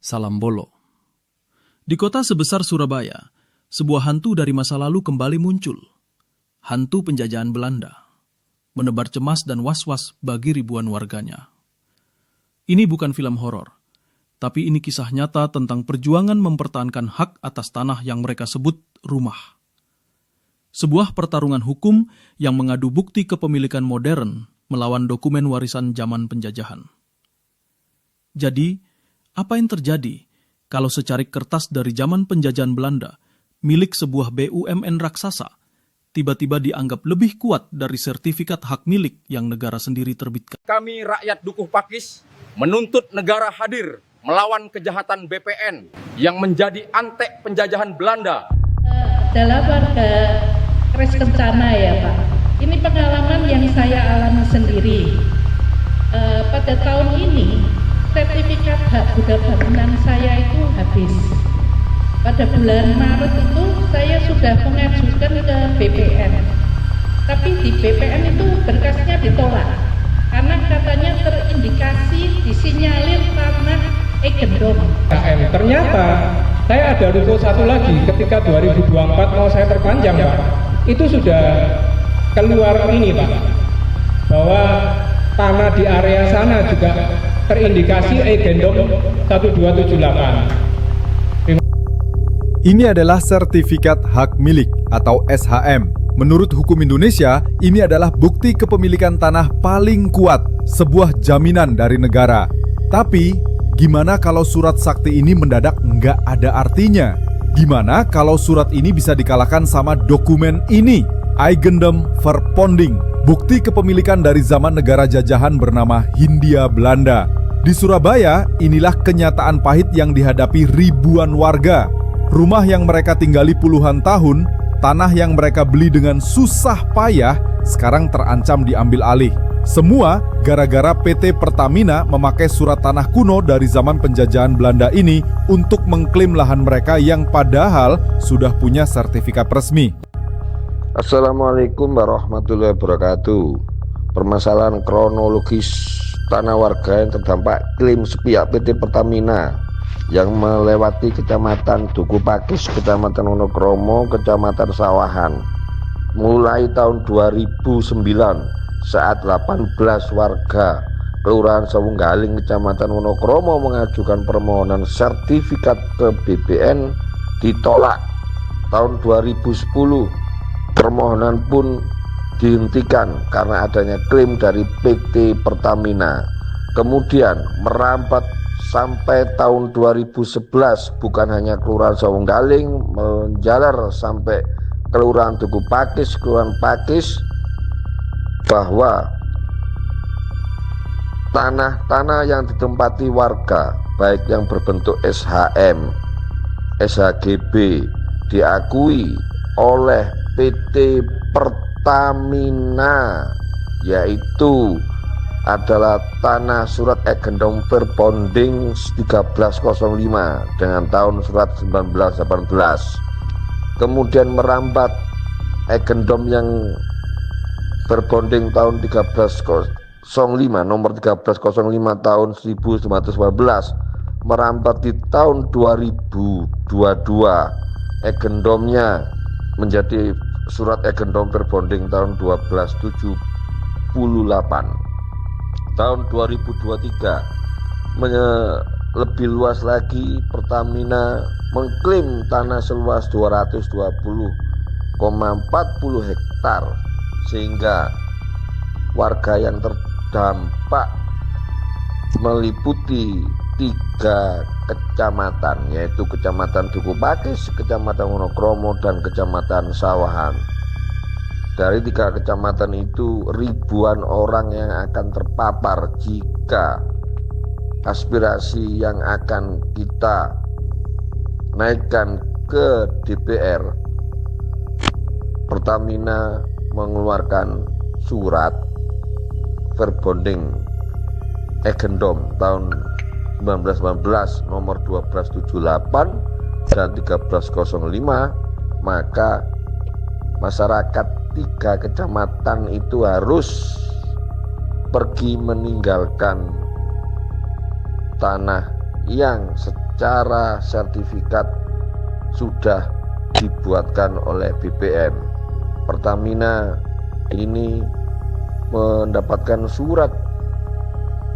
Salam Bolo. Di kota sebesar Surabaya, sebuah hantu dari masa lalu kembali muncul. Hantu penjajahan Belanda, menebar cemas dan was-was bagi ribuan warganya. Ini bukan film horor, tapi ini kisah nyata tentang perjuangan mempertahankan hak atas tanah yang mereka sebut rumah. Sebuah pertarungan hukum yang mengadu bukti kepemilikan modern melawan dokumen warisan zaman penjajahan. Jadi, apa yang terjadi kalau secarik kertas dari zaman penjajahan Belanda, milik sebuah BUMN raksasa, tiba-tiba dianggap lebih kuat dari sertifikat hak milik yang negara sendiri terbitkan? Kami rakyat Dukuh Pakis menuntut negara hadir melawan kejahatan BPN yang menjadi antek penjajahan Belanda. Dalam warga Kres Kencana ya Pak, ini pengalaman yang saya alami sendiri. Pada tahun ini, sertifikat hak guna bangunan saya itu habis. Pada bulan Maret itu saya sudah mengajukan ke BPN. Tapi di BPN itu berkasnya ditolak. Karena katanya terindikasi disinyalir tanah Egendom. Ternyata saya ada ruko satu lagi ketika 2024 mau saya perpanjang Pak. Itu sudah keluar ini Pak, bahwa tanah di area sana juga terindikasi Egendom 1278. Ini adalah sertifikat hak milik atau SHM. Menurut hukum Indonesia, ini adalah bukti kepemilikan tanah paling kuat, sebuah jaminan dari negara. Tapi, gimana kalau surat sakti ini mendadak nggak ada artinya? Gimana kalau surat ini bisa dikalahkan sama dokumen ini? Eigendom Verponding, bukti kepemilikan dari zaman negara jajahan bernama Hindia Belanda. Di Surabaya, inilah kenyataan pahit yang dihadapi ribuan warga. Rumah yang mereka tinggali puluhan tahun, tanah yang mereka beli dengan susah payah, sekarang terancam diambil alih. Semua gara-gara PT Pertamina memakai surat tanah kuno dari zaman penjajahan Belanda ini untuk mengklaim lahan mereka yang padahal sudah punya sertifikat resmi. Assalamualaikum warahmatullahi wabarakatuh. Permasalahan kronologis tanah warga yang terdampak klaim sepihak PT Pertamina yang melewati Kecamatan Dukuh Pakis, Kecamatan Wonokromo, Kecamatan Sawahan mulai tahun 2009 saat 18 warga Kelurahan Sawunggaling, Kecamatan Wonokromo mengajukan permohonan sertifikat ke BPN ditolak. Tahun 2010 permohonan pun dihentikan karena adanya klaim dari PT Pertamina. Kemudian merambat sampai tahun 2011, bukan hanya Kelurahan Sawunggaling, menjalar sampai Kelurahan Dukuh Pakis, Kelurahan Pakis, bahwa tanah-tanah yang ditempati warga, baik yang berbentuk SHM, SHGB, diakui oleh PT Pertamina, yaitu adalah tanah surat Egendom Verponding 1305 dengan tahun surat 1918. Kemudian merambat Egendom yang Verponding tahun 1305, nomor 1305 tahun 1919, merambat di tahun 2022. Egendomnya menjadi surat Egendom Verponding tahun 1278. Tahun 2023 lebih luas lagi, Pertamina mengklaim tanah seluas 220,40 hektar, sehingga warga yang terdampak meliputi 3 kecamatan, yaitu Kecamatan Dukuh Pakis, Kecamatan Wonokromo, dan Kecamatan Sawahan. Dari 3 kecamatan itu ribuan orang yang akan terpapar jika aspirasi yang akan kita naikkan ke DPR. Pertamina mengeluarkan surat Verponding Egendom tahun 1919 nomor 1278 dan 1305, maka masyarakat 3 kecamatan itu harus pergi meninggalkan tanah yang secara sertifikat sudah dibuatkan oleh BPN. Pertamina ini mendapatkan surat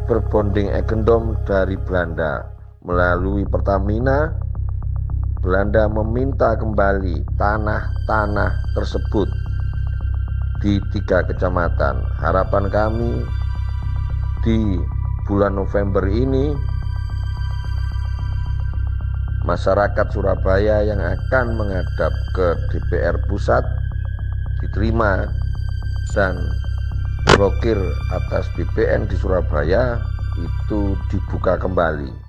berbonding Eigendom dari Belanda. Melalui Pertamina, Belanda meminta kembali tanah-tanah tersebut di 3 kecamatan. Harapan kami di bulan November ini masyarakat Surabaya yang akan menghadap ke DPR pusat diterima dan blokir atas BPN di Surabaya itu dibuka kembali.